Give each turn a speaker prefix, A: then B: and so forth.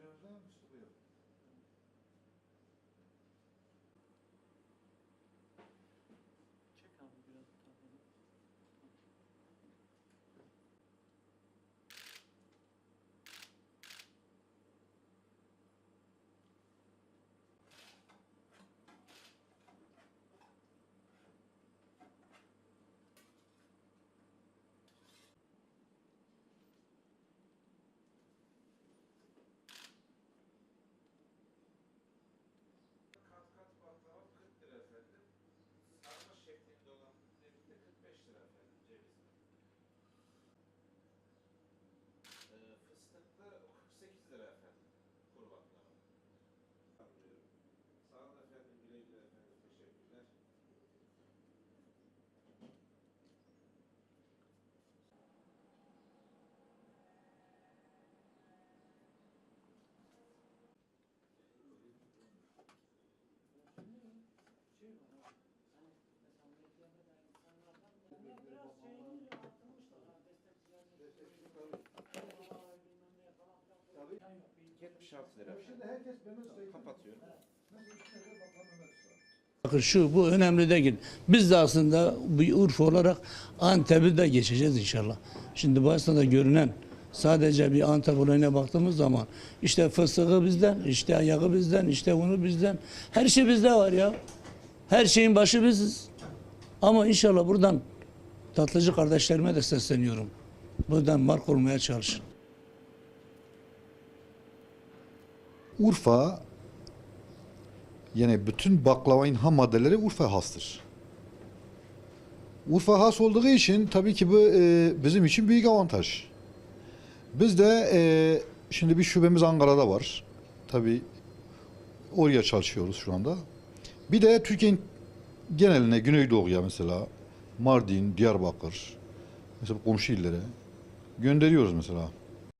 A: amcamızdan Mustafa yok.
B: Çek abi biraz tabanı.
C: Kat kat baklava 40 lira efendim. Sarma şeklinde olan birlikte 45 lira efendim cevizli. Fıstıklı 48 lira efendim. Kuru baklava. Anlıyorum. Sağ olun efendim. Güle güle efendim. Teşekkürler.
B: Biraz şeyini arttırmışlar.
A: Tabii.
C: 76 lira.
A: Şimdi herkes Mehmet Usta'yı
C: Kapatıyorum.
A: Nasıl üstüne de bakan Mehmet Usta.
D: Bakın şu bu önemli değil. Biz de aslında bir Urfa olarak Antep'i de geçeceğiz inşallah. Şimdi bu aslında görünen sadece bir Antep olayına baktığımız zaman işte fıstığı bizden, işte ayağı bizden, işte unu bizden. Her şey bizde var ya. Her şeyin başı biziz. Ama inşallah buradan tatlıcı kardeşlerime de sesleniyorum. Buradan mark olmaya çalışın.
E: Urfa, yani bütün baklavayın ham maddeleri Urfa hastır. Urfa has olduğu için tabii ki bu bizim için büyük avantaj. Biz de şimdi bir şubemiz Ankara'da var. Tabii oraya çalışıyoruz şu anda. Bir de Türkiye'nin geneline, Güneydoğu'ya mesela Mardin, Diyarbakır, mesela komşu illere gönderiyoruz mesela.